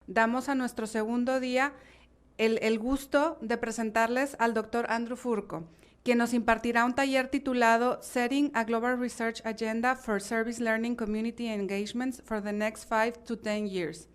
damos a nuestro segundo día el gusto de presentarles al doctor Andrew Furco, quien nos impartirá un taller titulado Setting a Global Research Agenda for Service Learning Community Engagements for the Next 5 to 10 Years.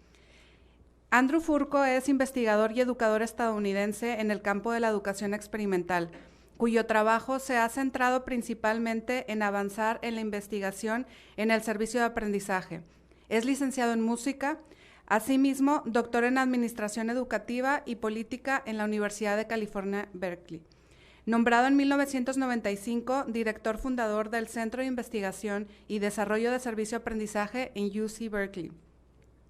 Andrew Furco es investigador y educador estadounidense en el campo de la educación experimental, cuyo trabajo se ha centrado principalmente en avanzar en la investigación en el servicio de aprendizaje. Es licenciado en música, asimismo doctor en Administración Educativa y Política en la Universidad de California, Berkeley. Nombrado en 1995 director fundador del Centro de Investigación y Desarrollo de Servicio de Aprendizaje en UC Berkeley.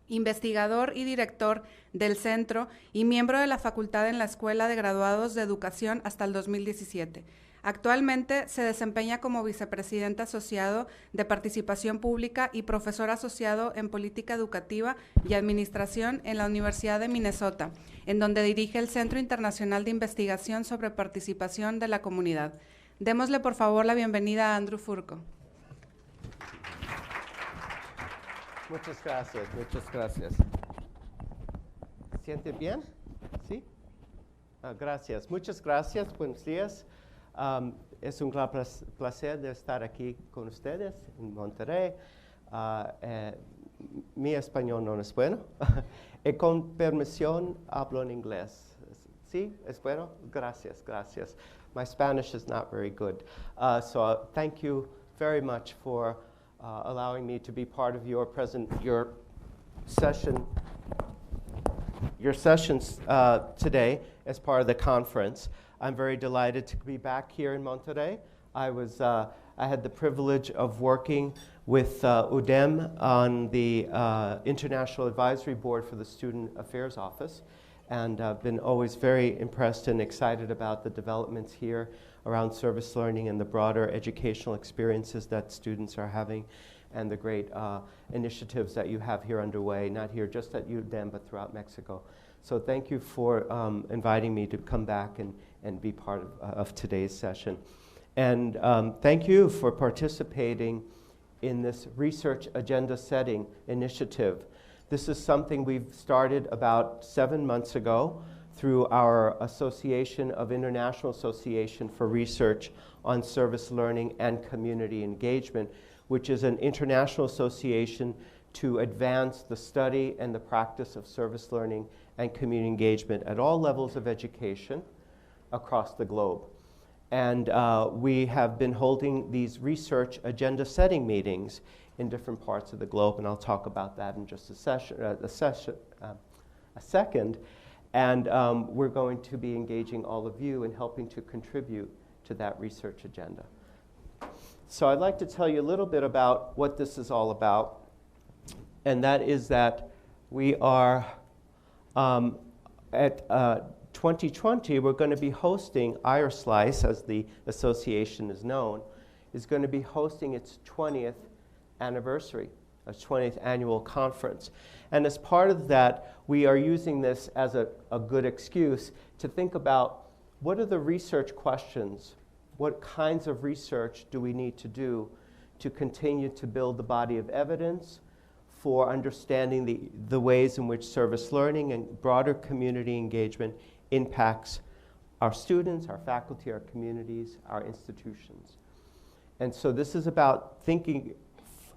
Investigador y director del centro y miembro de la facultad en la Escuela de Graduados de Educación hasta el 2017. Actualmente se desempeña como vicepresidente asociado de Participación Pública y profesor asociado en Política Educativa y Administración en la Universidad de Minnesota, en donde dirige el Centro Internacional de Investigación sobre Participación de la Comunidad. Démosle por favor la bienvenida a Andrew Furco. Muchas gracias, muchas gracias. ¿Siente bien? ¿Sí? Gracias, muchas gracias, buenos días. Es un gran placer de estar aquí con ustedes en Monterrey. Mi español no es bueno. Y con permisión hablo en inglés. ¿Sí? ¿Es bueno? Gracias, gracias. My Spanish is not very good. So thank you very much for allowing me to be part of your sessions today as part of the conference. I'm very delighted to be back here in Monterrey. I had the privilege of working with UDEM on the International Advisory Board for the Student Affairs Office, and I've been always very impressed and excited about the developments here around service learning and the broader educational experiences that students are having, and the great initiatives that you have here underway, not here just at UDEM, but throughout Mexico. So thank you for inviting me to come back and be part of today's session. And thank you for participating in this research agenda setting initiative. This is something we've started about 7 months ago through our Association of International Association for Research on Service Learning and Community Engagement, which is an international association to advance the study and the practice of service learning and community engagement at all levels of education across the globe. And we have been holding these research agenda setting meetings in different parts of the globe, and I'll talk about that in just a second. And we're going to be engaging all of you in helping to contribute to that research agenda. So I'd like to tell you a little bit about what this is all about, and that is that we are at 2020, we're going to be hosting IRSLICE, as the association is known, is going to be hosting its 20th anniversary, its 20th annual conference. And as part of that, we are using this as a good excuse to think about what are the research questions, what kinds of research do we need to do to continue to build the body of evidence for understanding the ways in which service learning and broader community engagement impacts our students, our faculty, our communities, our institutions. And so this is about thinking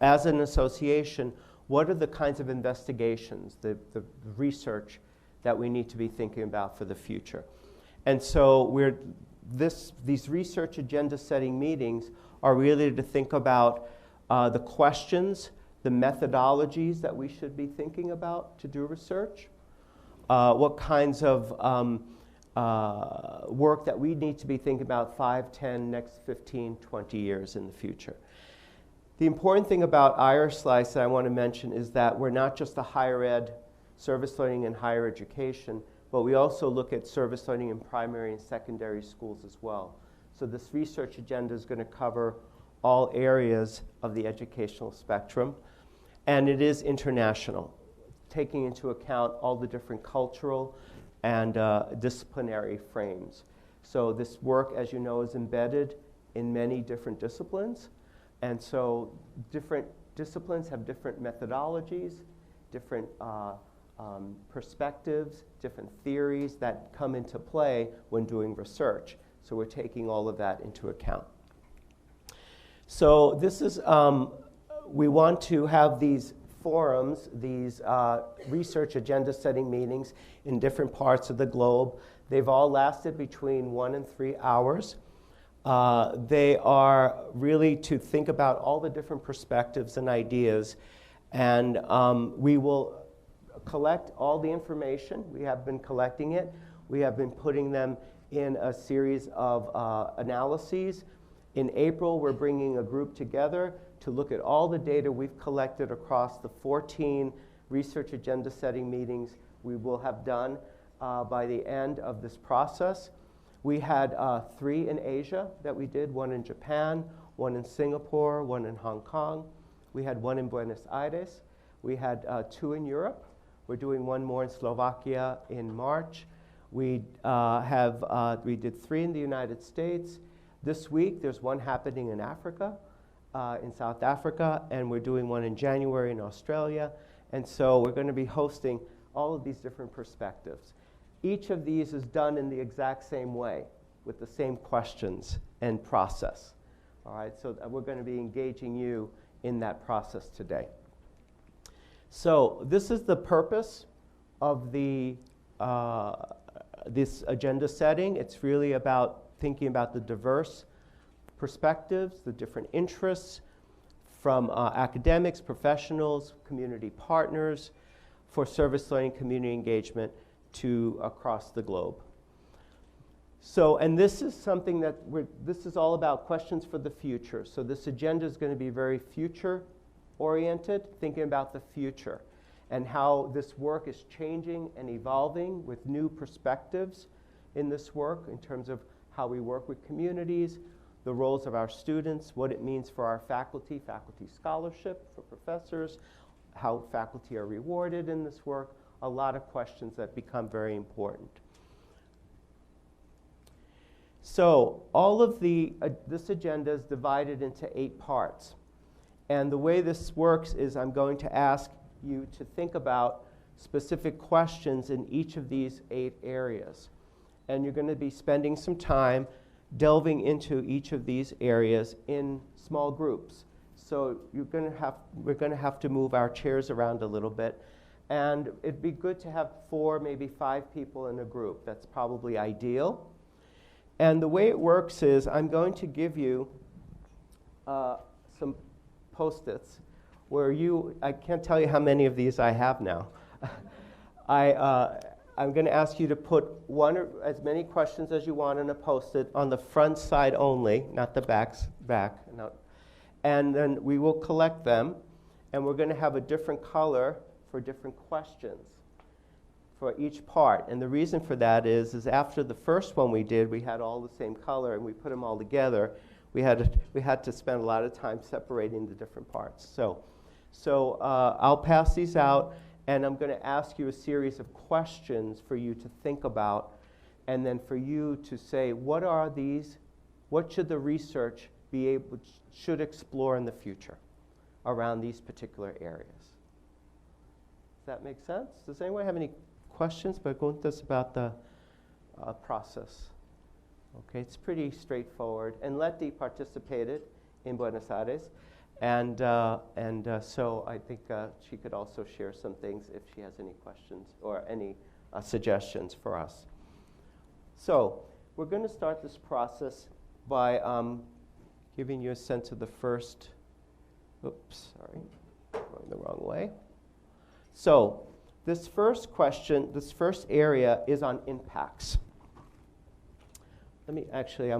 as an association, what are the kinds of investigations, the research that we need to be thinking about for the future. And so these research agenda setting meetings are really to think about the questions, the methodologies that we should be thinking about to do research, what kinds of work that we need to be thinking about 5, 10, next 15, 20 years in the future. The important thing about IRSLICE that I want to mention is that we're not just a higher ed, service learning and higher education, but we also look at service learning in primary and secondary schools as well. So this research agenda is going to cover all areas of the educational spectrum, and it is international, taking into account all the different cultural and disciplinary frames. So this work, as you know, is embedded in many different disciplines, and so different disciplines have different methodologies, different perspectives, different theories that come into play when doing research. So we're taking all of that into account. So this is, we want to have these forums, these research agenda setting meetings in different parts of the globe. They've all lasted between 1 and 3 hours. They are really to think about all the different perspectives and ideas, and we will collect all the information. We have been collecting it. We have been putting them in a series of analyses. In April, we're bringing a group together to look at all the data we've collected across the 14 research agenda setting meetings we will have done by the end of this process. We had 3 in Asia that we did, 1 in Japan, 1 in Singapore, 1 in Hong Kong. We had 1 in Buenos Aires. We had 2 in Europe. We're doing 1 more in Slovakia in March. We did 3 in the United States. This week, there's 1 happening in Africa, in South Africa, and we're doing 1 in January in Australia. And so we're going to be hosting all of these different perspectives. Each of these is done in the exact same way, with the same questions and process. All right, so we're going to be engaging you in that process today. So this is the purpose of the this agenda setting. It's really about thinking about the diverse perspectives, the different interests from academics, professionals, community partners for service learning, community engagement to across the globe. So, and this is something that this is all about questions for the future. So this agenda is going to be very future oriented, thinking about the future and how this work is changing and evolving with new perspectives in this work in terms of how we work with communities, the roles of our students, what it means for our faculty scholarship, for professors, how faculty are rewarded in this work, a lot of questions that become very important. So all of this agenda is divided into 8 parts. And the way this works is I'm going to ask you to think about specific questions in each of these 8 areas. And you're going to be spending some time delving into each of these areas in small groups. So we're going to have to move our chairs around a little bit. And it'd be good to have 4, maybe 5 people in a group. That's probably ideal. And the way it works is I'm going to give you some Post-its where I can't tell you how many of these I have now. I'm going to ask you to put as many questions as you want in a Post-it on the front side only, not the back. No. And then we will collect them, and we're going to have a different color for different questions for each part. And the reason for that is after the first one we did, we had all the same color, and we put them all together. We had to spend a lot of time separating the different parts. So I'll pass these out, and I'm going to ask you a series of questions for you to think about, and then for you to say, what are these? What should the research should explore in the future around these particular areas? Does that make sense? Does anyone have any questions? Preguntas about the process? Okay, it's pretty straightforward. And Letty participated in Buenos Aires, and so I think she could also share some things if she has any questions or any suggestions for us. So we're going to start this process by giving you a sense of the first, oops, sorry, going the wrong way. So this first question, this first area is on impacts. I'm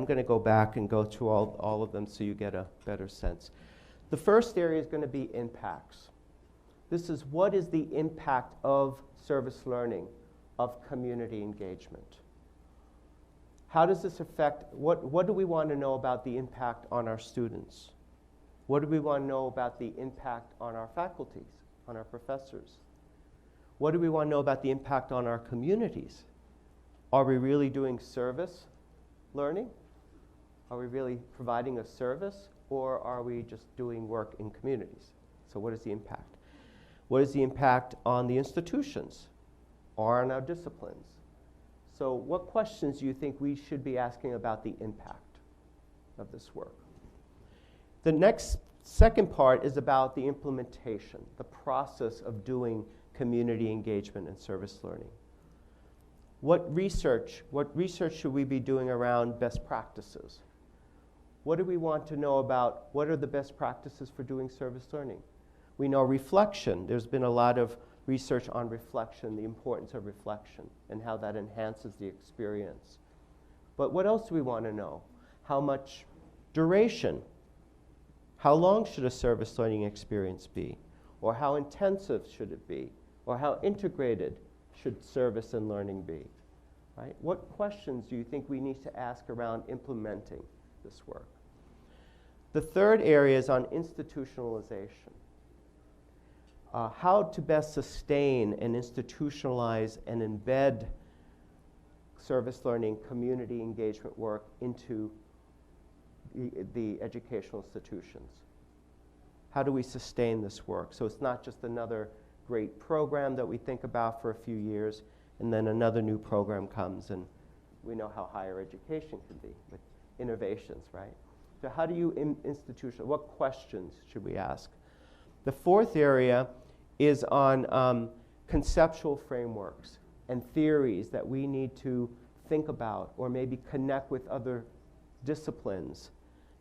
going to go back and go through all of them so you get a better sense. The first area is going to be impacts. This is what is the impact of service learning, of community engagement? How does this affect, what do we want to know about the impact on our students? What do we want to know about the impact on our faculties, on our professors? What do we want to know about the impact on our communities? Are we really doing service learning? Are we really providing a service, or are we just doing work in communities? So what is the impact? What is the impact on the institutions or on our disciplines? So what questions do you think we should be asking about the impact of this work? The second part is about the implementation, the process of doing community engagement and service learning. What research should we be doing around best practices? What do we want to know about what are the best practices for doing service learning? We know reflection. There's been a lot of research on reflection, the importance of reflection, and how that enhances the experience. But what else do we want to know? How much duration? How long should a service learning experience be? Or how intensive should it be? Or how integrated should service and learning be? Right? What questions do you think we need to ask around implementing this work? The third area is on institutionalization. How to best sustain and institutionalize and embed service learning, community engagement work into the educational institutions. How do we sustain this work? So it's not just another great program that we think about for a few years, and then another new program comes, and we know how higher education can be with innovations, right? So how do you institutionalize? What questions should we ask? The fourth area is on conceptual frameworks and theories that we need to think about or maybe connect with other disciplines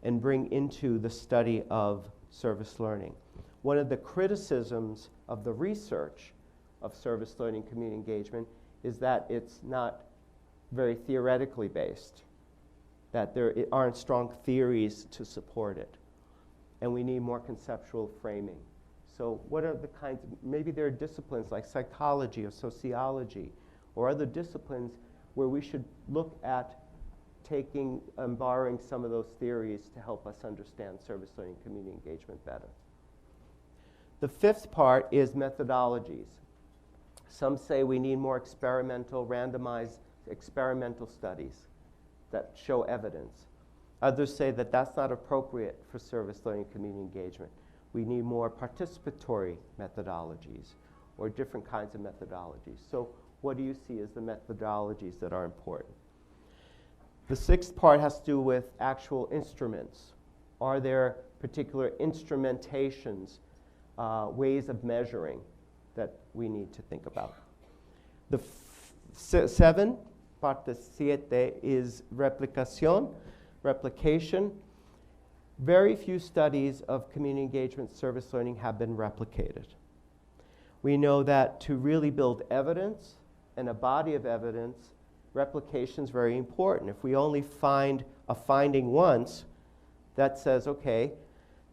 and bring into the study of service learning. One of the criticisms of the research of service learning community engagement is that it's not very theoretically based, that there aren't strong theories to support it, and we need more conceptual framing. So what are the kinds of, maybe there are disciplines like psychology or sociology or other disciplines where we should look at taking and borrowing some of those theories to help us understand service learning community engagement better. The fifth part is methodologies. Some say we need more experimental, randomized experimental studies that show evidence. Others say that that's not appropriate for service learning community engagement. We need more participatory methodologies or different kinds of methodologies. So what do you see as the methodologies that are important? The sixth part has to do with actual instruments. Are there particular instrumentations, ways of measuring that we need to think about? The seven, parte siete, is replicación, replication. Very few studies of community engagement service learning have been replicated. We know that to really build evidence and a body of evidence, replication is very important. If we only find a finding once, that says, okay,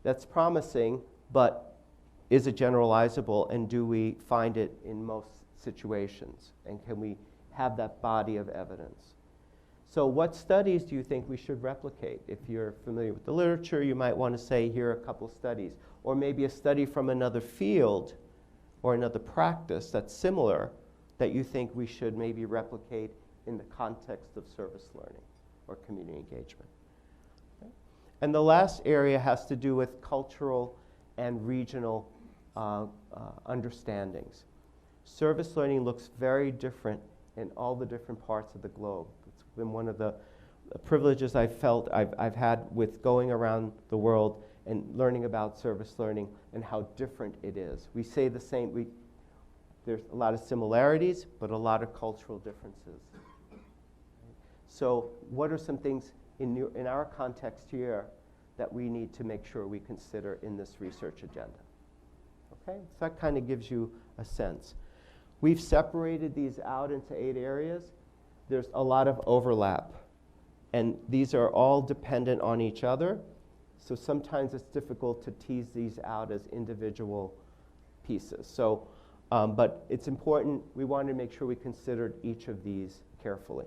that's promising, but is it generalizable, and do we find it in most situations? And can we have that body of evidence? So what studies do you think we should replicate? If you're familiar with the literature, you might want to say, here are a couple studies. Or maybe a study from another field or another practice that's similar that you think we should maybe replicate in the context of service learning or community engagement. Okay. And the last area has to do with cultural and regional understandings. Service learning looks very different in all the different parts of the globe. It's been one of the privileges I've had with going around the world and learning about service learning and how different it is. We say the same, there's a lot of similarities, but a lot of cultural differences. So what are some things in our context here that we need to make sure we consider in this research agenda? Okay, so that kind of gives you a sense. We've separated these out into 8 areas. There's a lot of overlap, and these are all dependent on each other. So sometimes it's difficult to tease these out as individual pieces. So, but it's important, we want to make sure we considered each of these carefully.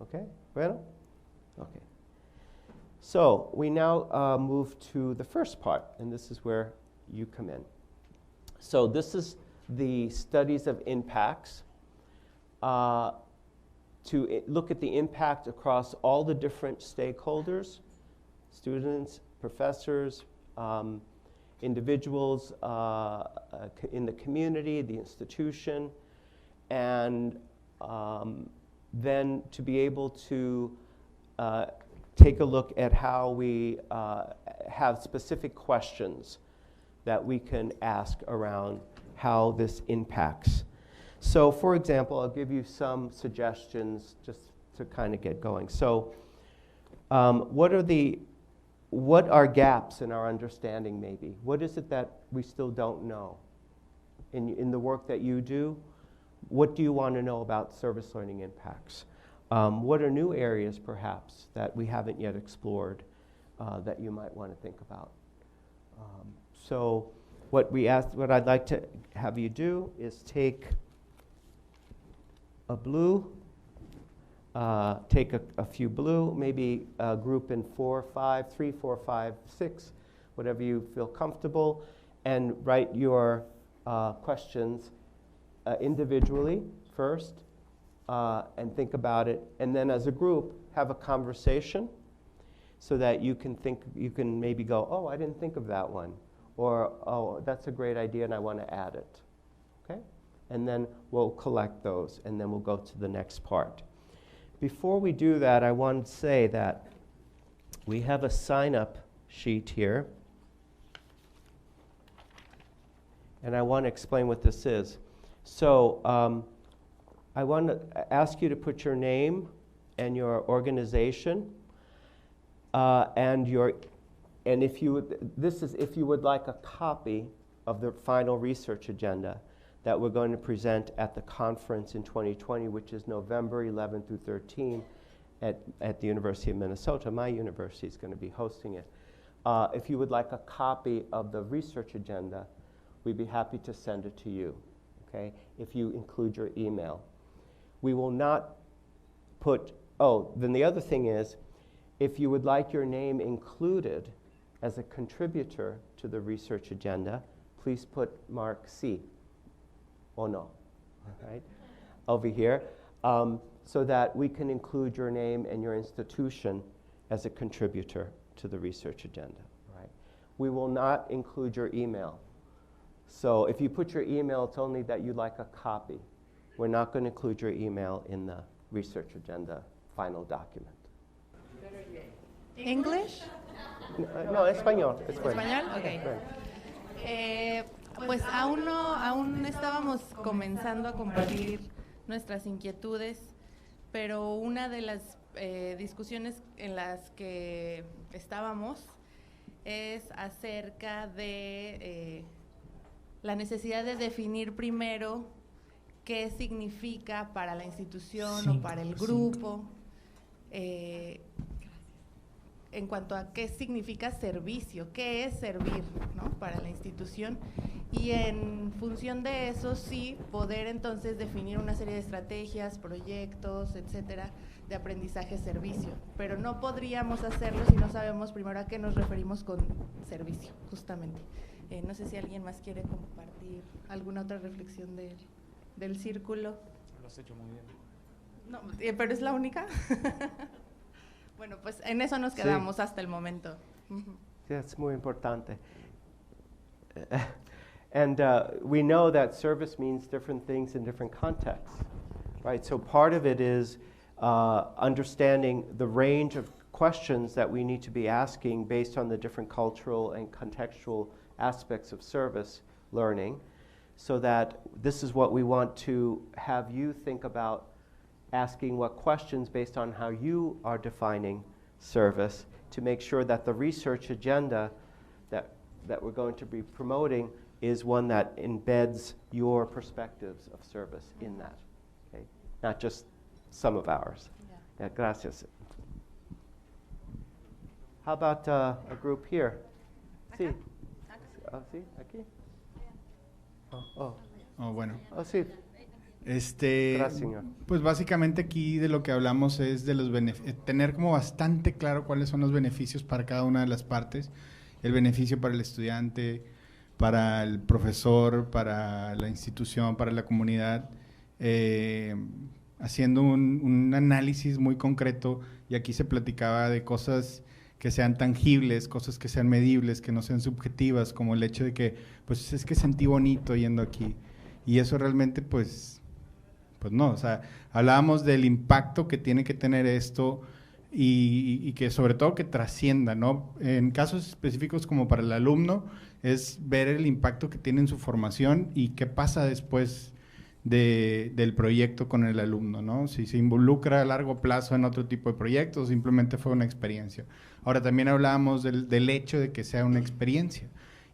Okay, bueno? Okay. So we now move to the first part, and this is where you come in. So this is the studies of impacts, to look at the impact across all the different stakeholders, students, professors, individuals in the community, the institution, and then to be able to take a look at how we have specific questions that we can ask around how this impacts. So, for example, I'll give you some suggestions just to kind of get going. So, what are gaps in our understanding maybe? What is it that we still don't know? In the work that you do, what do you want to know about service learning impacts? What are new areas perhaps that we haven't yet explored that you might want to think about? So what I'd like to have you do is take a blue, take a few blue, maybe group in 4, 5, 3, 4, 5, 6, whatever you feel comfortable, and write your questions individually first, and think about it, and then as a group have a conversation so that you can maybe go, oh, I didn't think of that one, or oh, that's a great idea and I want to add it. Okay? And then we'll collect those and then we'll go to the next part. Before we do that, I want to say that we have a sign-up sheet here, and I want to explain what this is. So I want to ask you to put your name and your organization and if you would like a copy of the final research agenda that we're going to present at the conference in 2020, which is November 11 through 13 at the University of Minnesota. My university is going to be hosting it. If you would like a copy of the research agenda, we'd be happy to send it to you, okay, if you include your email. We will not put, then the other thing is, if you would like your name included as a contributor to the research agenda, please put mark C, or no, right, over here, so that we can include your name and your institution as a contributor to the research agenda, right? We will not include your email. So if you put your email, it's only that you'd like a copy. We're not going to include your email in the research agenda final document. English? No, español. ¿Español? Ok. Pues aún estábamos comenzando a compartir nuestras inquietudes, pero una de las discusiones en las que estábamos es acerca de la necesidad de definir primero qué significa para la institución o para el grupo, en cuanto a qué significa servicio, qué es servir, ¿no?, para la institución, y en función de eso sí poder entonces definir una serie de estrategias, proyectos, etcétera, de aprendizaje-servicio, pero no podríamos hacerlo si no sabemos primero a qué nos referimos con servicio, justamente. No sé si alguien más quiere compartir alguna otra reflexión del círculo. Lo has hecho muy bien. No, ¿pero es la única? Bueno, pues en eso nos quedamos hasta el momento. Sí, es muy importante. And we know that service means different things in different contexts, right? So part of it is understanding the range of questions that we need to be asking based on the different cultural and contextual aspects of service learning, so that this is what we want to have you think about, asking what questions based on how you are defining service, to make sure that the research agenda that we're going to be promoting is one that embeds your perspectives of service in that, okay? Not just some of ours. Yeah, gracias. How about a group here? Sí. Sí, aquí. Bueno. Sí. Gracias, señor. Pues básicamente aquí de lo que hablamos es de los tener como bastante claro cuáles son los beneficios para cada una de las partes. El beneficio para el estudiante, para el profesor, para la institución, para la comunidad, haciendo un análisis muy concreto, y aquí se platicaba de cosas que sean tangibles, cosas que sean medibles, que no sean subjetivas, como el hecho de que, pues es que sentí bonito yendo aquí. Y eso realmente, pues no, o sea, hablábamos del impacto que tiene que tener esto y que sobre todo que trascienda, ¿no? En casos específicos como para el alumno, es ver el impacto que tiene en su formación y qué pasa después del proyecto con el alumno, ¿no? Si se involucra a largo plazo en otro tipo de proyectos, simplemente fue una experiencia. Ahora, también hablábamos del hecho de que sea una experiencia.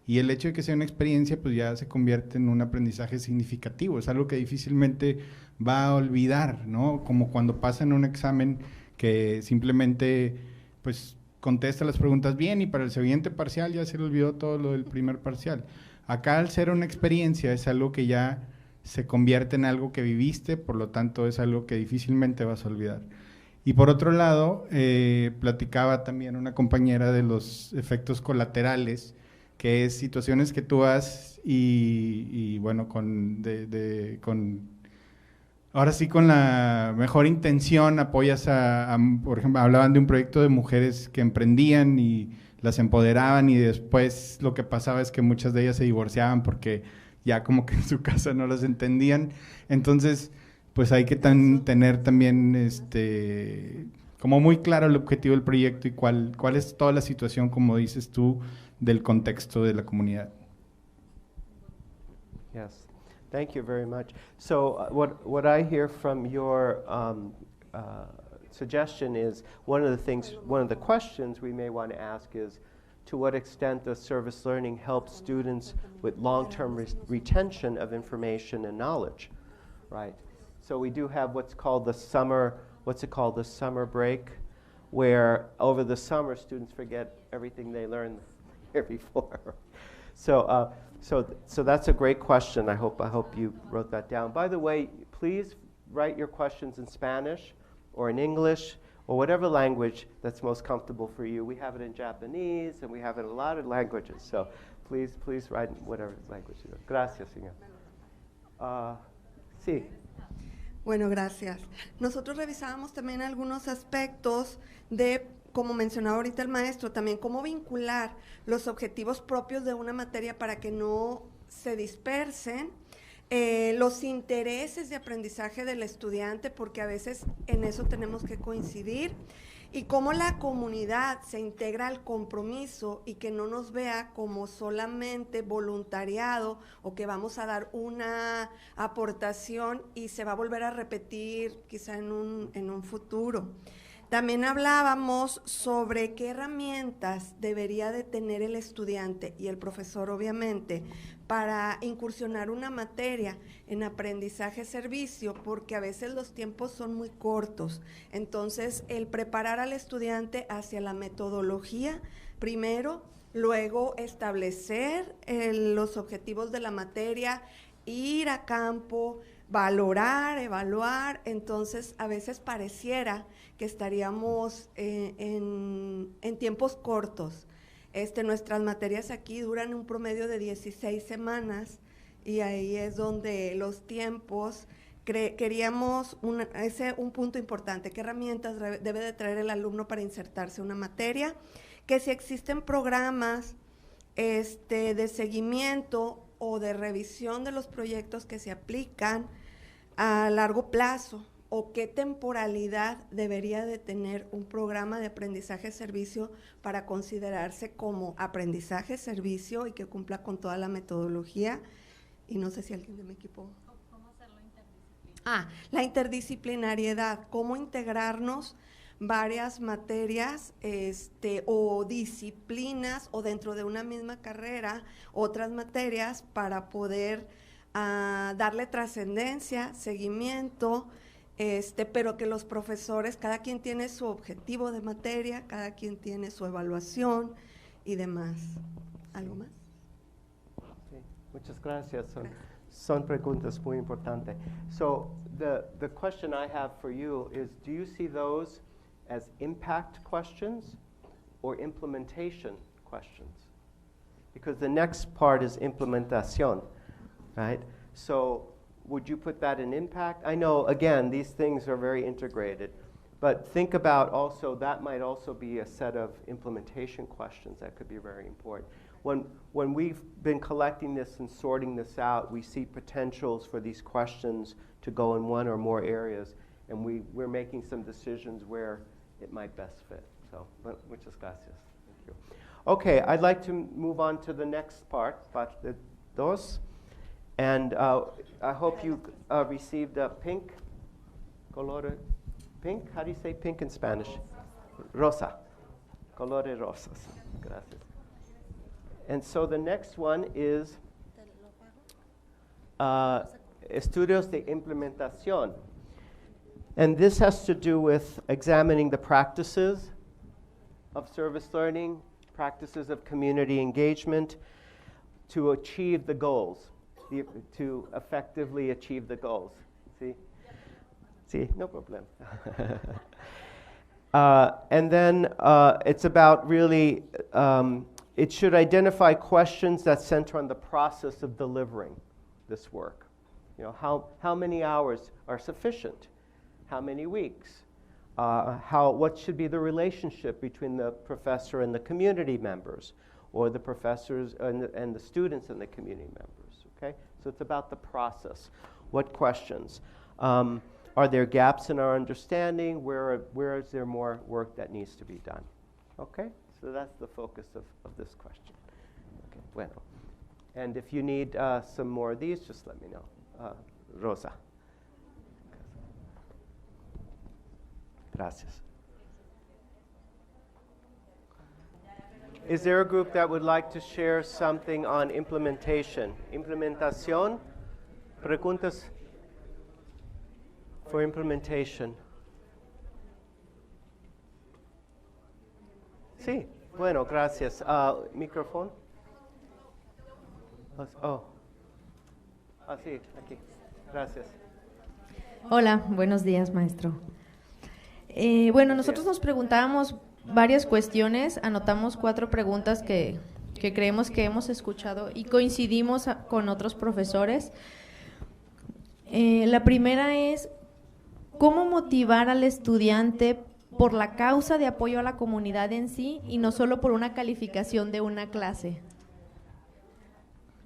Y el hecho de que sea una experiencia, pues ya se convierte en un aprendizaje significativo. Es algo que difícilmente va a olvidar, ¿no? Como cuando pasa en un examen que simplemente, pues, contesta las preguntas bien y para el siguiente parcial ya se le olvidó todo lo del primer parcial. Acá, al ser una experiencia, es algo que ya se convierte en algo que viviste, por lo tanto es algo que difícilmente vas a olvidar. Y por otro lado, platicaba también una compañera de los efectos colaterales, que es situaciones que tú has y bueno, ahora sí con la mejor intención apoyas por ejemplo, hablaban de un proyecto de mujeres que emprendían y las empoderaban y después lo que pasaba es que muchas de ellas se divorciaban porque ya como que en su casa no las entendían. Entonces, pues hay que tener también como muy claro el objetivo del proyecto y cuál es toda la situación, como dices tú, del contexto de la comunidad. Yes, thank you very much. So what I hear from your suggestion is one of the questions we may want to ask is, to what extent does service learning help students with long-term retention of information and knowledge, right? So we do have what's called the summer break, where over the summer students forget everything they learned the year before. So that's a great question. I hope you wrote that down. By the way, please write your questions in Spanish or in English or whatever language that's most comfortable for you. We have it in Japanese and we have it in a lot of languages. So please write in whatever language you want. Gracias, señor. Sí. Bueno, gracias. Nosotros revisábamos también algunos aspectos de, como mencionaba ahorita el maestro, también cómo vincular los objetivos propios de una materia para que no se dispersen, los intereses de aprendizaje del estudiante, porque a veces en eso tenemos que coincidir, y cómo la comunidad se integra al compromiso y que no nos vea como solamente voluntariado o que vamos a dar una aportación y se va a volver a repetir quizá en un futuro. También hablábamos sobre qué herramientas debería de tener el estudiante y el profesor, obviamente, para incursionar una materia en aprendizaje-servicio, porque a veces los tiempos son muy cortos. Entonces, el preparar al estudiante hacia la metodología, primero, luego establecer los objetivos de la materia, ir a campo, valorar, evaluar. Entonces a veces pareciera que estaríamos en tiempos cortos. Nuestras materias aquí duran un promedio de 16 semanas y ahí es donde los tiempos, queríamos un punto importante, qué herramientas debe de traer el alumno para insertarse en una materia, que si existen programas de seguimiento o de revisión de los proyectos que se aplican a largo plazo, o qué temporalidad debería de tener un programa de aprendizaje-servicio para considerarse como aprendizaje-servicio y que cumpla con toda la metodología. Y no sé si alguien de mi equipo... ¿Cómo hacerlo interdisciplinar? La interdisciplinariedad, cómo integrarnos varias materias o disciplinas o dentro de una misma carrera, otras materias para poder darle trascendencia, seguimiento, pero que los profesores, cada quien tiene su objetivo de materia, cada quien tiene su evaluación y demás. ¿Algo más? Sí, muchas gracias. Son preguntas muy importantes. So the question I have for you is, do you see those as impact questions or implementation questions? Because the next part is implementación, right? So would you put that in impact? I know, again, these things are very integrated, But think about also, that might also be a set of implementation questions that could be very important. When we've been collecting this and sorting this out, we see potentials for these questions to go in one or more areas, and we're making some decisions where it might best fit. So, muchas gracias. Thank you. Okay, I'd like to move on to the next part, parte dos. And I hope you received a pink color. Pink? How do you say pink in Spanish? Rosa. Colores rosas. Gracias. And so the next one is estudios de implementación. And this has to do with examining the practices of service learning, practices of community engagement to achieve the goals, to effectively achieve the goals. See? See, no problem. And then it's about really, it should identify questions that center on the process of delivering this work. You know, how many hours are sufficient? How many weeks? What should be the relationship between the professor and the community members, or the professors and the students and the community members, okay? So it's about the process. What questions? Are there gaps in our understanding? Where is there more work that needs to be done? Okay, so that's the focus of this question. Okay, bueno. And if you need some more of these, just let me know. Rosa. Gracias. Is there a group that would like to share something on implementation? Implementación? Preguntas for implementation? Sí, bueno, gracias. ¿Micrófono? Oh. Sí, aquí. Gracias. Hola, buenos días, maestro. Bueno, nosotros nos preguntábamos varias cuestiones, anotamos 4 preguntas que creemos que hemos escuchado y coincidimos con otros profesores. La primera es, ¿cómo motivar al estudiante por la causa de apoyo a la comunidad en sí y no solo por una calificación de una clase?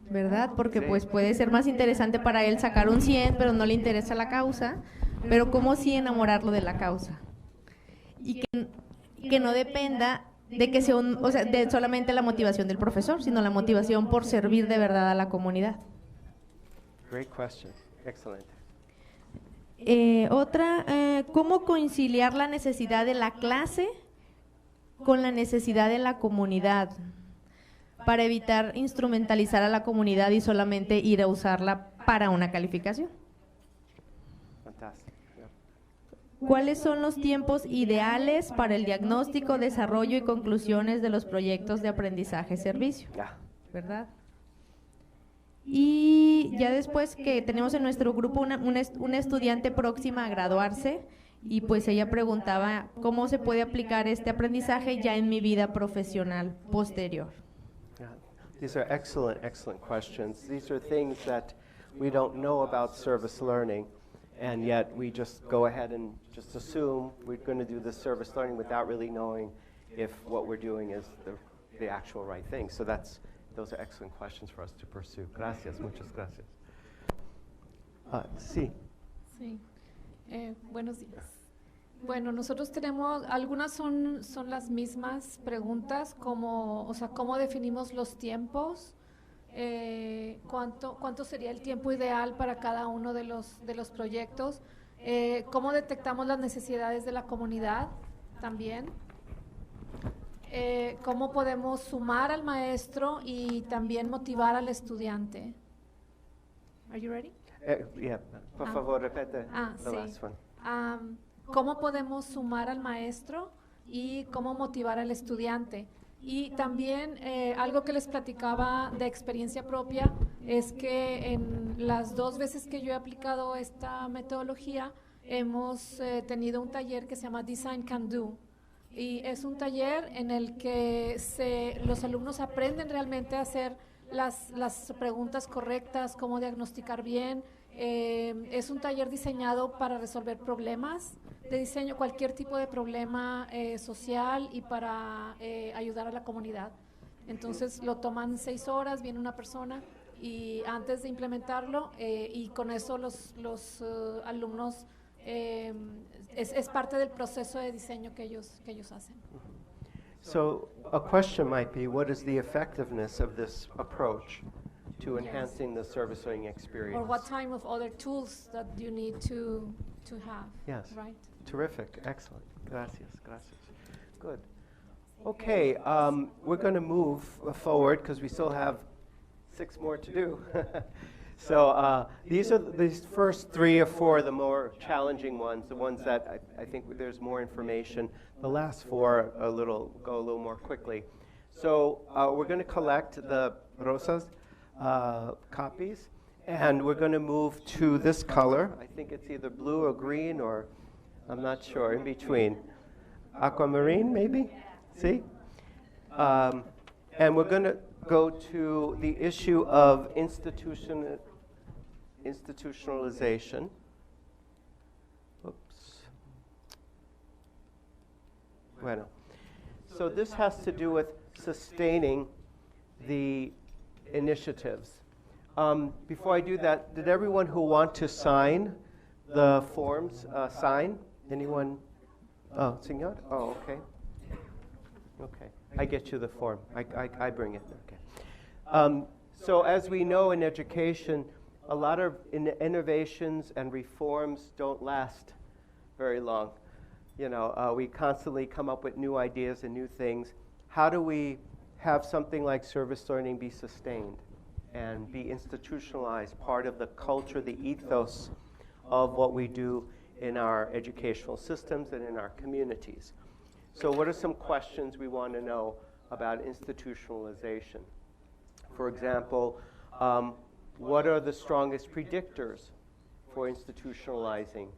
¿Verdad? Porque pues puede ser más interesante para él sacar un 100, pero no le interesa la causa, pero ¿cómo sí enamorarlo de la causa? Y que no dependa de que sea de solamente la motivación del profesor, sino la motivación por servir de verdad a la comunidad. Great question. Excellent. Otra, ¿cómo conciliar la necesidad de la clase con la necesidad de la comunidad para evitar instrumentalizar a la comunidad y solamente ir a usarla para una calificación? Fantástico. ¿Cuáles son los tiempos ideales para el diagnóstico, desarrollo y conclusiones de los proyectos de aprendizaje-servicio? ¿Verdad? Y ya después que tenemos en nuestro grupo una estudiante próxima a graduarse, y pues ella preguntaba cómo se puede aplicar este aprendizaje ya en mi vida profesional posterior. These are excellent questions. These are things that we don't know about service learning, and yet we just go ahead and just assume we're going to do this service learning without really knowing if what we're doing is the actual right thing. So those are excellent questions for us to pursue. Gracias, muchas gracias. Sí. Sí. Buenos días. Bueno, nosotros tenemos, algunas son las mismas preguntas, como, ¿cómo definimos los tiempos? ¿Cuánto sería el tiempo ideal para cada uno de los proyectos? ¿Cómo detectamos las necesidades de la comunidad también? ¿Cómo podemos sumar al maestro y también motivar al estudiante? Are you ready? Yeah, por favor, repete the sí. last one. ¿Cómo podemos sumar al maestro y cómo motivar al estudiante? Y también algo que les platicaba de experiencia propia es que en las 2 veces que yo he aplicado esta metodología hemos tenido un taller que se llama Design Can Do, y es un taller en el que los alumnos aprenden realmente a hacer las preguntas correctas, cómo diagnosticar bien, Es un taller diseñado para resolver problemas de diseño, cualquier tipo de problema social y para ayudar a la comunidad. Entonces lo toman 6 horas, viene una persona y antes de implementarlo y con eso los alumnos es parte del proceso de diseño que ellos hacen. So a question might be, what is the effectiveness of this approach to enhancing the service learning experience? Or what type of other tools that you need to have? Yes. Right. Terrific. Excellent. Gracias. Gracias. Good. Okay, we're going to move forward because we still have 6 more to do. So these are these first 3 or 4 the more challenging ones, the ones that I think there's more information. The last 4 go a little more quickly. So we're going to collect the Rosas copies, and we're going to move to this color. I think it's either blue or green, or I'm not sure, in between. Aquamarine, maybe? See? And we're going to go to the issue of institutionalization. Oops. Bueno. So this has to do with sustaining the initiatives. Before I do that, did everyone who want to sign the forms sign? Anyone? Oh, Senor? Oh, okay. Okay. I get you the form. I bring it. Okay. So as we know in education, a lot of innovations and reforms don't last very long. You know, we constantly come up with new ideas and new things. How do we have something like service learning be sustained and be institutionalized, part of the culture, the ethos of what we do in our educational systems and in our communities? So what are some questions we want to know about institutionalization? For example, what are the strongest predictors for institutionalizing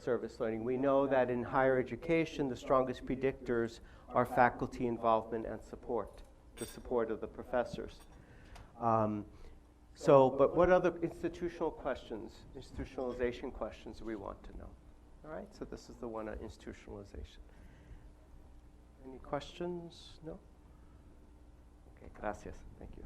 service learning? We know that in higher education, the strongest predictors are faculty involvement and support, the support of the professors. But what other institutional questions, institutionalization questions do we want to know? All right, so this is the one on institutionalization. Any questions? No? Okay, gracias. Thank you.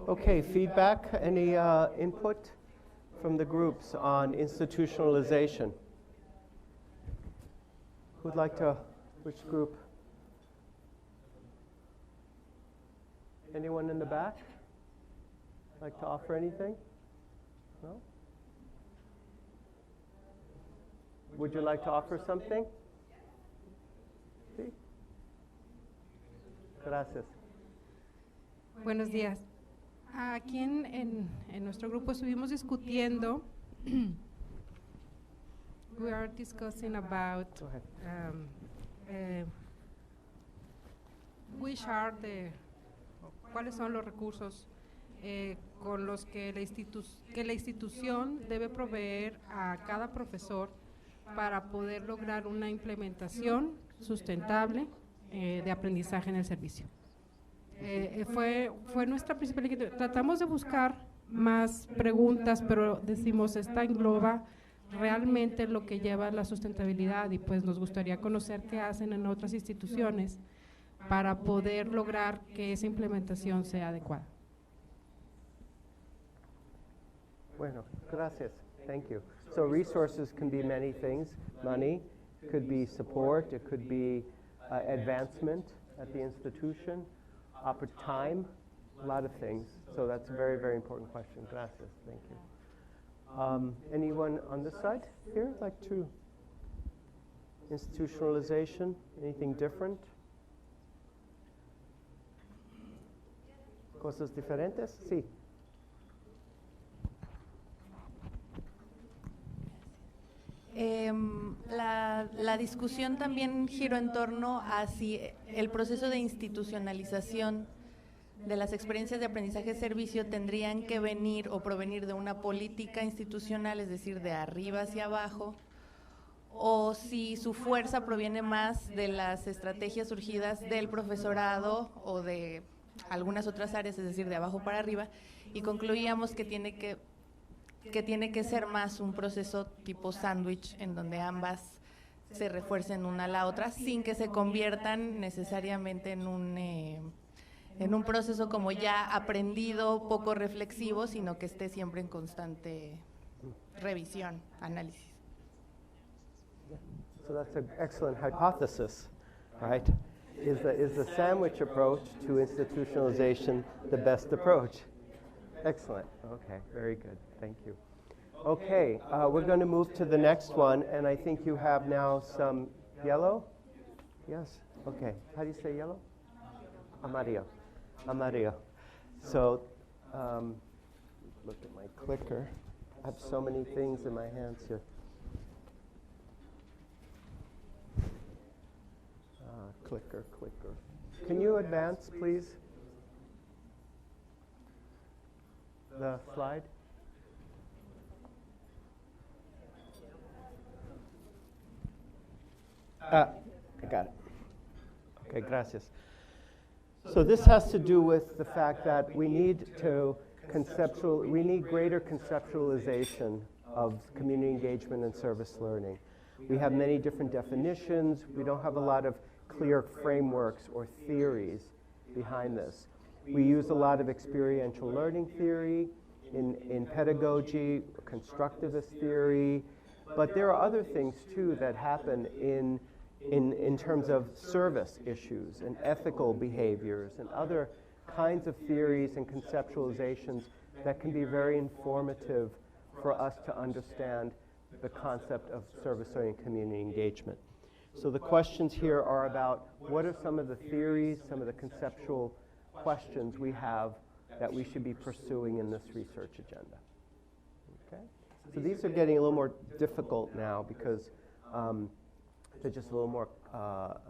Okay, feedback, any input from the groups on institutionalization? Who'd like to, which group? Anyone in the back? Like to offer anything? No? Would you like to offer something? Sí. Gracias. Buenos días. Aquí en nuestro grupo estuvimos discutiendo. We are discussing about cuáles son los recursos con los que la institución debe proveer a cada profesor para poder lograr una implementación sustentable de aprendizaje en el servicio. Fue nuestra principal inquietud. Tratamos de buscar más preguntas, pero decimos, esta engloba realmente lo que lleva a la sustentabilidad, y pues nos gustaría conocer qué hacen en otras instituciones para poder lograr que esa implementación sea adecuada. Bueno, gracias. Thank you. So resources can be many things. Money, it could be support, it could be advancement at the institution. Time, a lot of things. So that's a very, very important question. Gracias. Thank you. Anyone on this side here like to? Institutionalization, anything different? Cosas diferentes? Sí. la discusión también giró en torno a si el proceso de institucionalización de las experiencias de aprendizaje-servicio tendrían que venir o provenir de una política institucional, es decir, de arriba hacia abajo, o si su fuerza proviene más de las estrategias surgidas del profesorado o de algunas otras áreas, es decir, de abajo para arriba, y concluíamos que tiene que ser más un proceso tipo sándwich, en donde ambas se refuercen una a la otra, sin que se conviertan necesariamente en un proceso como ya aprendido, poco reflexivo, sino que esté siempre en constante revisión, análisis. So that's an excellent hypothesis, right? Is the sandwich approach to institutionalization the best approach? Excellent. Okay, very good. Thank you. Okay, we're going to move to the next one, and I think you have now some yellow? Yes? Okay. How do you say yellow? Amarillo. Amarillo. So, look at my clicker. I have so many things in my hands here. Clicker. Can you advance, please? The slide. I got it. Okay, gracias. So this has to do with the fact that we need greater conceptualization of community engagement and service learning. We have many different definitions. We don't have a lot of clear frameworks or theories behind this. We use a lot of experiential learning theory in pedagogy, constructivist theory, but there are other things too that happen in terms of service issues and ethical behaviors and other kinds of theories and conceptualizations that can be very informative for us to understand the concept of service learning and community engagement. So the questions here are about what are some of the theories, some of the conceptual questions we have that we should be pursuing in this research agenda. Okay? So these are getting a little more difficult now because they're just a little more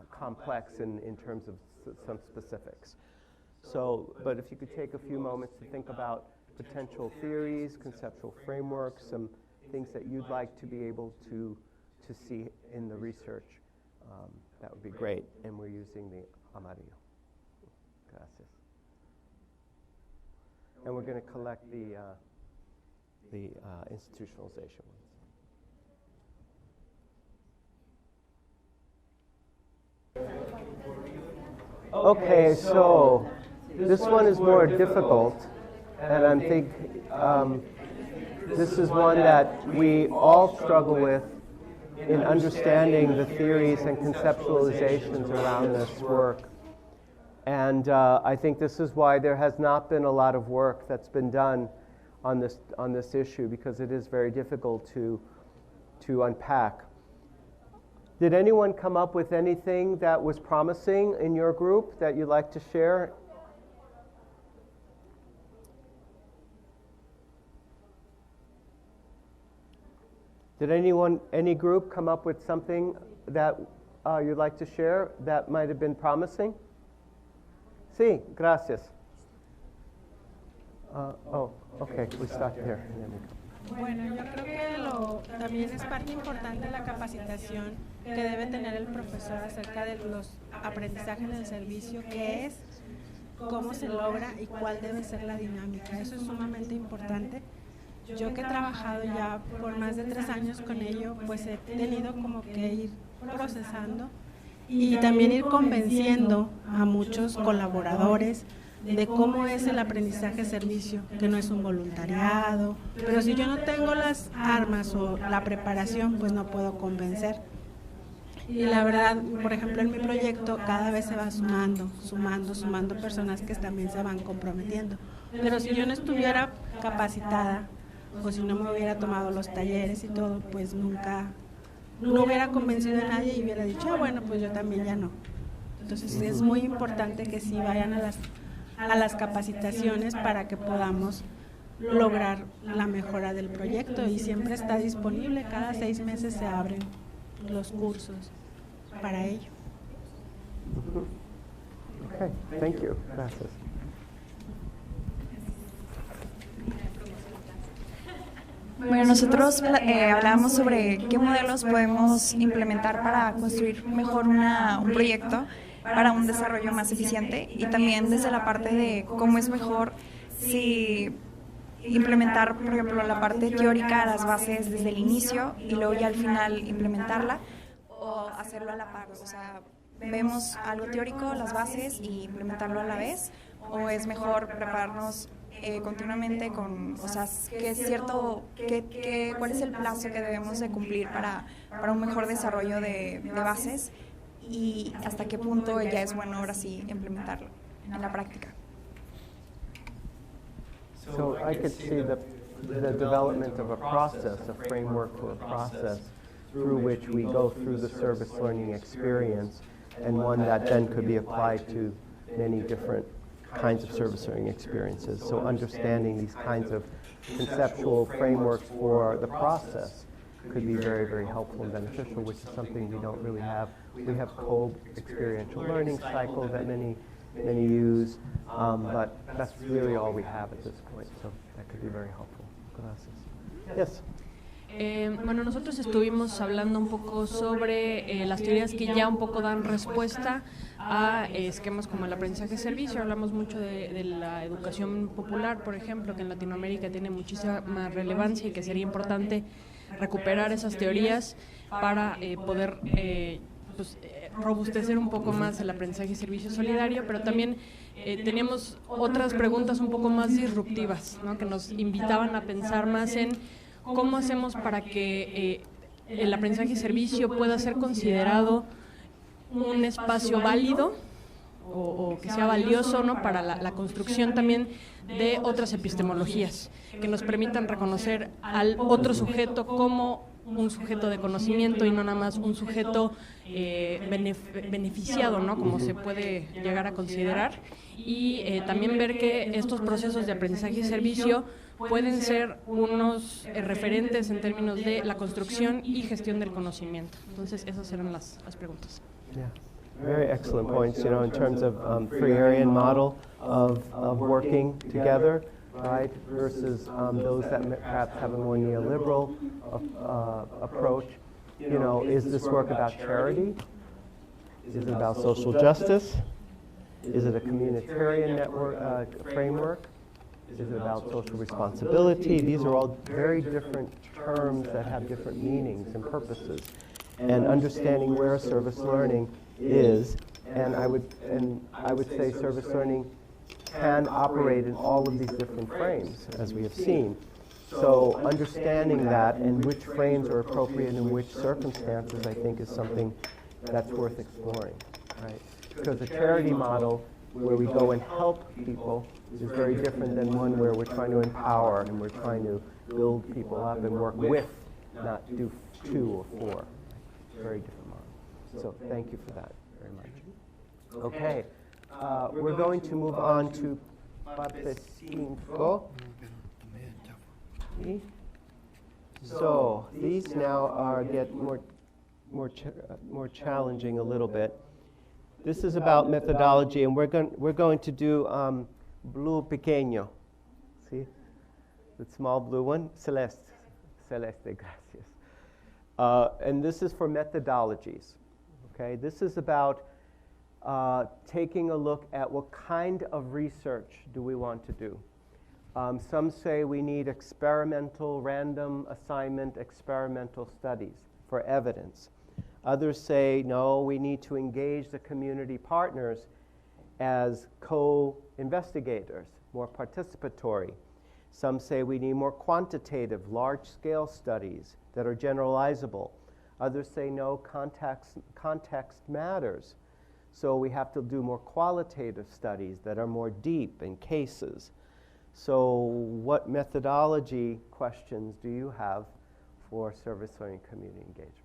complex in terms of some specifics. So, but if you could take a few moments to think about potential theories, conceptual frameworks, some things that you'd like to be able to see in the research, that would be great. And we're using the amarillo. Gracias. And we're going to collect the institutionalization ones. Okay, so this one is more difficult, and I think this is one that we all struggle with in understanding the theories and conceptualizations around this work. And I think this is why there has not been a lot of work that's been done on this issue, because it is very difficult to unpack. Did anyone come up with anything that was promising in your group that you'd like to share? Did any group come up with something that you'd like to share that might have been promising? Sí, gracias. Okay, we start there. Bueno, yo creo que también es parte importante la capacitación que debe tener el profesor acerca de los aprendizajes en el servicio, qué es, cómo se logra y cuál debe ser la dinámica. Eso es sumamente importante. Yo que he trabajado ya por más de 3 años con ello, pues he tenido como que ir procesando y también ir convenciendo a muchos colaboradores de cómo es el aprendizaje-servicio, que no es un voluntariado, pero si yo no tengo las armas o la preparación, pues no puedo convencer. Y la verdad, por ejemplo, en mi proyecto cada vez se va sumando personas que también se van comprometiendo. Pero si yo no estuviera capacitada, o si no me hubiera tomado los talleres y todo, pues nunca, no hubiera convencido a nadie y hubiera dicho, bueno, pues yo también ya no. Entonces es muy importante que sí vayan a las capacitaciones para que podamos lograr la mejora del proyecto, y siempre está disponible, cada 6 meses se abren los cursos para ello. Okay, thank you. Gracias. Bueno, nosotros hablamos sobre qué modelos podemos implementar para construir mejor un proyecto para un desarrollo más eficiente, y también desde la parte de cómo es mejor si implementar, por ejemplo, la parte teórica, las bases desde el inicio y luego ya al final implementarla, o hacerlo a la par. O sea, vemos algo teórico, las bases, y implementarlo a la vez, o es mejor prepararnos continuamente con, o sea, qué es cierto, cuál es el plazo que debemos de cumplir para un mejor desarrollo de bases, y hasta qué punto ya es bueno ahora sí implementarlo en la práctica. So I could see the development of a process, a framework for a process through which we go through the service learning experience, and one that then could be applied to many different kinds of service learning experiences. So understanding these kinds of conceptual frameworks for the process could be very, very helpful and beneficial, which is something we don't really have. We have cold experiential learning cycles that many use, but that's really all we have at this point, so that could be very helpful. Gracias. Yes. Bueno, nosotros estuvimos hablando un poco sobre las teorías que ya un poco dan respuesta a esquemas como el aprendizaje de servicio. Hablamos mucho de la educación popular, por ejemplo, que en Latinoamérica tiene muchísima más relevancia y que sería importante recuperar esas teorías para poder robustecer un poco más el aprendizaje y servicio solidario, pero también teníamos otras preguntas un poco más disruptivas, ¿no?, que nos invitaban a pensar más en cómo hacemos para que el aprendizaje y servicio pueda ser considerado un espacio válido o que sea valioso, ¿no?, para la construcción también de otras epistemologías que nos permitan reconocer al otro sujeto como un sujeto de conocimiento y no nada más un sujeto beneficiado, ¿no?, como se puede llegar a considerar, y también ver que estos procesos de aprendizaje y servicio pueden ser unos referentes en términos de la construcción y gestión del conocimiento. Entonces, esas eran las preguntas. Yeah. Very excellent points, you know, in terms of Freirean model of working together, right, versus those that perhaps have a more neoliberal approach. You know, is this work about charity? Is it about social justice? Is it a communitarian network framework? Is it about social responsibility? These are all very different terms that have different meanings and purposes. And understanding where service learning is, and I would say service learning can operate in all of these different frames, as we have seen. So understanding that and which frames are appropriate in which circumstances, I think, is something that's worth exploring, right? Because a charity model where we go and help people is very different than one where we're trying to empower and we're trying to build people up and work with, not do 2 or 4. Very different model. So thank you for that very much. Okay, we're going to move on to parte 5. So these now get more challenging a little bit. This is about methodology, and we're going to do blue pequeño. See, the small blue one, celeste, gracias. And this is for methodologies. Okay, this is about taking a look at what kind of research do we want to do. Some say we need experimental, random assignment, experimental studies for evidence. Others say, no, we need to engage the community partners as co-investigators, more participatory. Some say we need more quantitative, large-scale studies that are generalizable. Others say, no, context matters. So we have to do more qualitative studies that are more deep in cases. So what methodology questions do you have for service learning community engagement?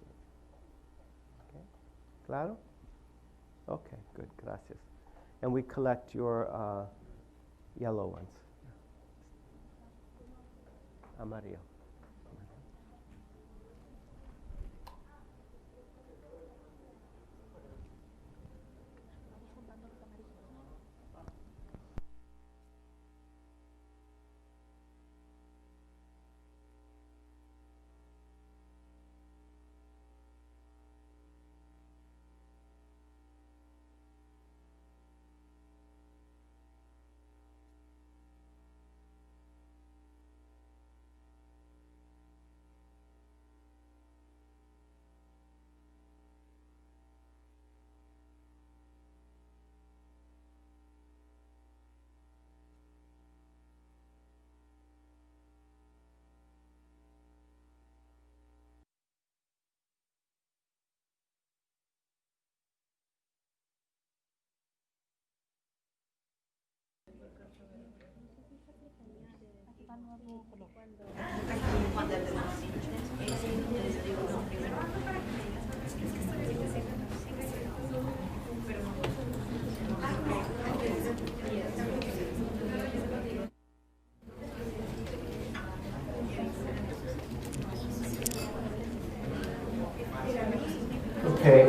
Okay, claro? Okay, good, gracias. And we collect your yellow ones. Amarillo. Okay,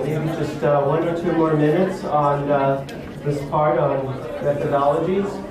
maybe just 1 or 2 more minutes on this part on methodologies.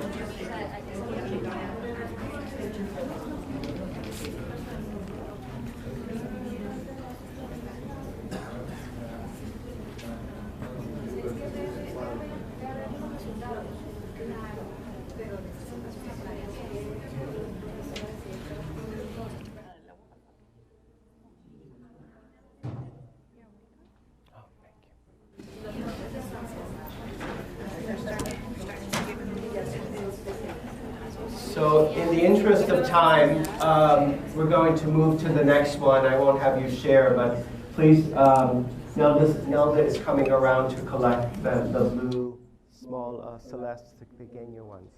So in the interest of time, we're going to move to the next one. I won't have you share, but please, Nelda is coming around to collect the blue, small Celeste pequeño ones.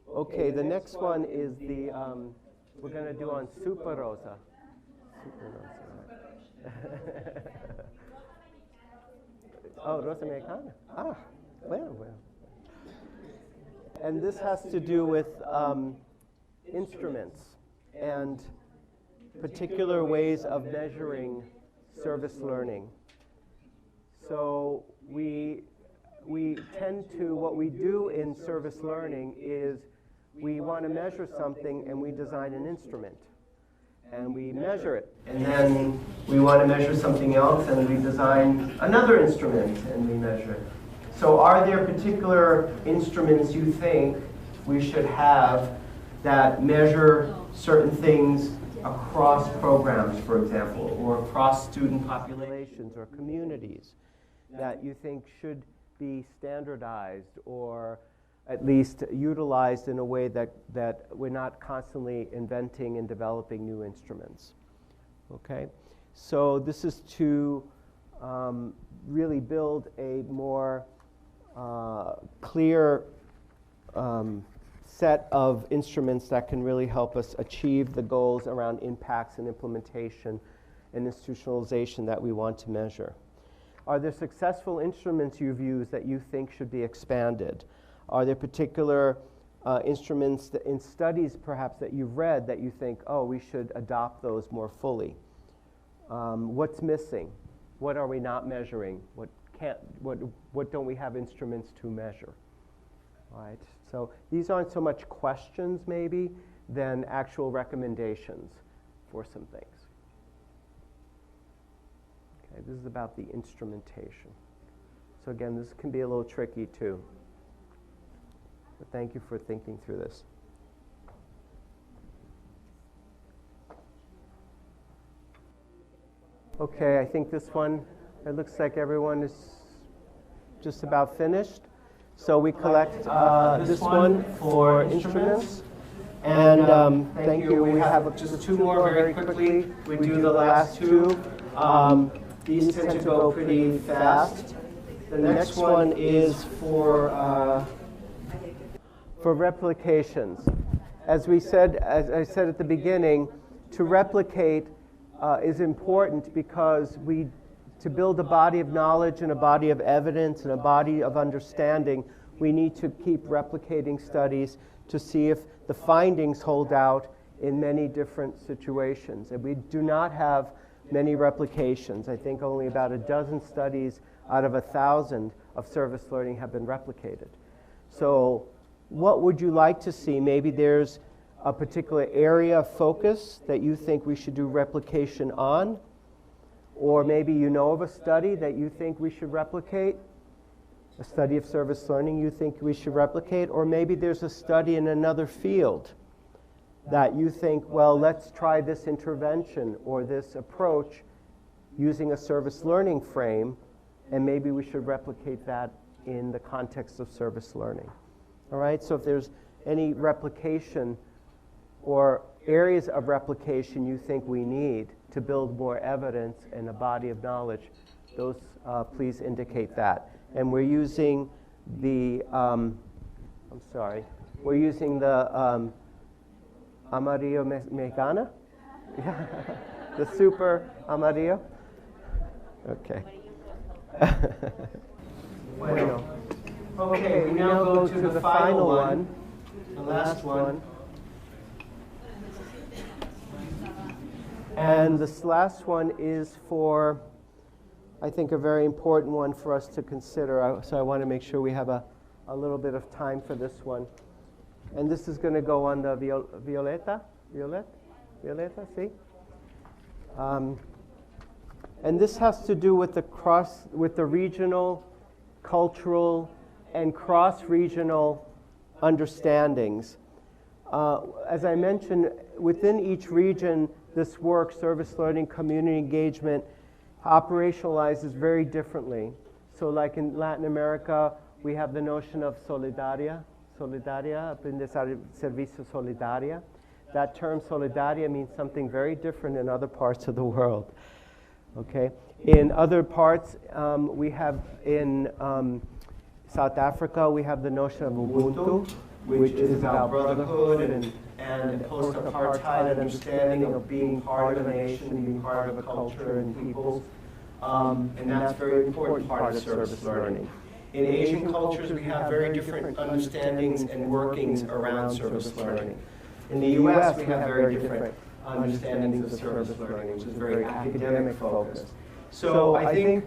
Okay, the next one is the, we're going to do on Super Rosa. Oh, Rosa Americana. Ah, well. And this has to do with instruments and particular ways of measuring service learning. So we tend to, what we do in service learning is we want to measure something and we design an instrument. And we measure it. And then we want to measure something else and we design another instrument and we measure it. So are there particular instruments you think we should have that measure certain things across programs, for example, or across student populations or communities that you think should be standardized or at least utilized in a way that we're not constantly inventing and developing new instruments? Okay? So this is to really build a more clear set of instruments that can really help us achieve the goals around impacts and implementation and institutionalization that we want to measure. Are there successful instruments you've used that you think should be expanded? Are there particular instruments that in studies perhaps that you've read that you think, oh, we should adopt those more fully? What's missing? What are we not measuring? What don't we have instruments to measure? All right. So these aren't so much questions maybe than actual recommendations for some things. Okay, this is about the instrumentation. So again, this can be a little tricky too. But thank you for thinking through this. Okay, I think this one, it looks like everyone is just about finished. So we collect this one for instruments. And thank you. We have just 2 more very quickly. We do the last 2. These tend to go pretty fast. The next one is for replications. As I said at the beginning, to replicate is important because to build a body of knowledge and a body of evidence and a body of understanding, we need to keep replicating studies to see if the findings hold out in many different situations. And we do not have many replications. I think only about a dozen studies out of 1,000 of service learning have been replicated. So what would you like to see? Maybe there's a particular area of focus that you think we should do replication on. Or maybe you know of a study that you think we should replicate, a study of service learning you think we should replicate, or maybe there's a study in another field that you think, well, let's try this intervention or this approach using a service learning frame, and maybe we should replicate that in the context of service learning. All right, so if there's any replication or areas of replication you think we need to build more evidence and a body of knowledge, those please indicate that. And we're using the, We're using the Amarillo Mexicana, the Super Amarillo. Okay. Bueno. Okay, we now go to the final one, the last one. And this last one is for, I think, a very important one for us to consider. So I want to make sure we have a little bit of time for this one. And this is going to go on the Violeta, see? And this has to do with the regional, cultural, and cross-regional understandings. As I mentioned, within each region, this work, service learning, community engagement, operationalizes very differently. So like in Latin America, we have the notion of solidaria, aprender servicio solidaria. That term solidaria means something very different in other parts of the world. Okay. In other parts, we have in South Africa, we have the notion of Ubuntu, which is about brotherhood and post-apartheid understanding of being part of a nation, being part of a culture and peoples. And that's a very important part of service learning. In Asian cultures, we have very different understandings and workings around service learning. In the US, we have very different understandings of service learning, which is very academic focused. So I think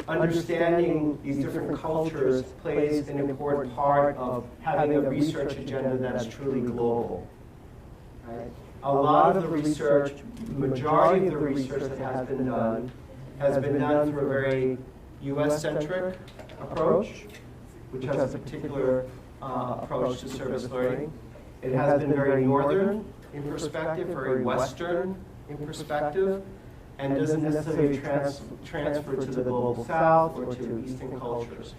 understanding these different cultures plays an important part of having a research agenda that's truly global. Right? A lot of the research, majority of the research that has been done through a very US-centric approach, which has a particular approach to service learning. It has been very northern in perspective, very western in perspective, and doesn't necessarily transfer to the global south or to Eastern cultures.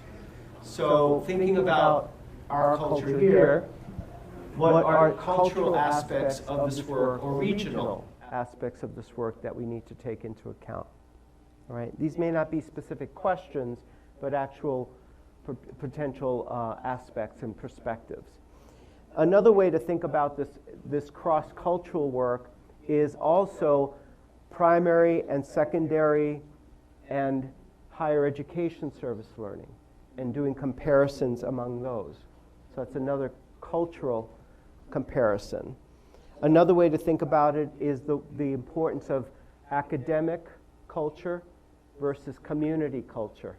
So thinking about our culture here, what are cultural aspects of this work or regional aspects of this work that we need to take into account? All right? These may not be specific questions, but actual potential aspects and perspectives. Another way to think about this cross-cultural work is also primary and secondary and higher education service learning and doing comparisons among those. So that's another cultural comparison. Another way to think about it is the importance of academic culture versus community culture,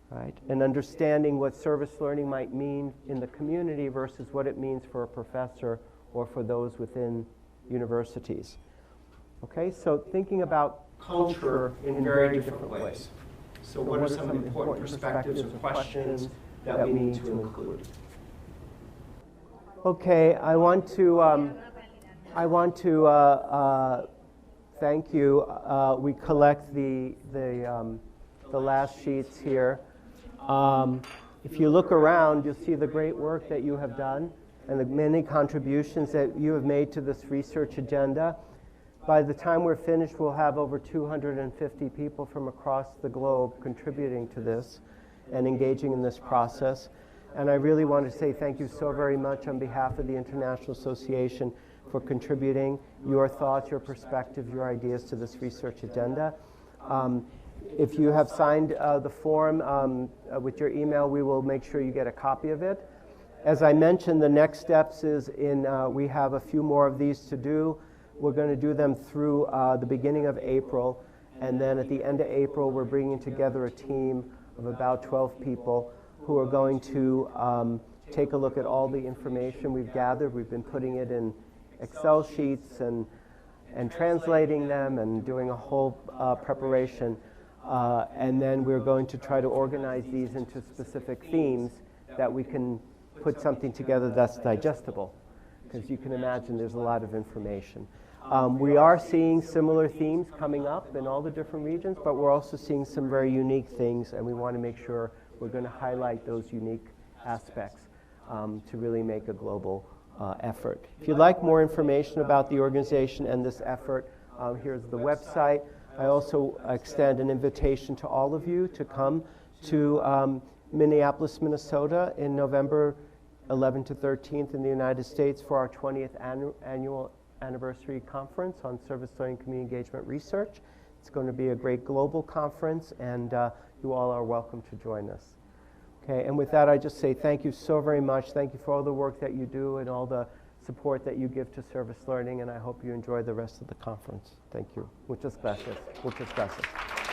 right? And understanding what service learning might mean in the community versus what it means for a professor or for those within universities. Okay, so thinking about culture in very different ways. So what are some important perspectives or questions that we need to include? Okay, I want to thank you. We collect the last sheets here. If you look around, you'll see the great work that you have done and the many contributions that you have made to this research agenda. By the time we're finished, we'll have over 250 people from across the globe contributing to this and engaging in this process. And I really want to say thank you so very much on behalf of the International Association for contributing your thoughts, your perspectives, your ideas to this research agenda. If you have signed the form with your email, we will make sure you get a copy of it. As I mentioned, the next steps is we have a few more of these to do. We're going to do them through the beginning of April, and then at the end of April, we're bringing together a team of about 12 people who are going to take a look at all the information we've gathered. We've been putting it in Excel sheets and translating them and doing a whole preparation. And then we're going to try to organize these into specific themes that we can put something together that's digestible, because you can imagine there's a lot of information. We are seeing similar themes coming up in all the different regions, but we're also seeing some very unique things, and we want to make sure we're going to highlight those unique aspects to really make a global effort. If you'd like more information about the organization and this effort, here's the website. I also extend an invitation to all of you to come to Minneapolis, Minnesota in November 11th to 13th in the United States for our 20th annual anniversary conference on service learning community engagement research. It's going to be a great global conference, and you all are welcome to join us. Okay, and with that, I just say thank you so very much. Thank you for all the work that you do and all the support that you give to service learning, and I hope you enjoy the rest of the conference. Thank you. Muchas gracias. Muchas gracias.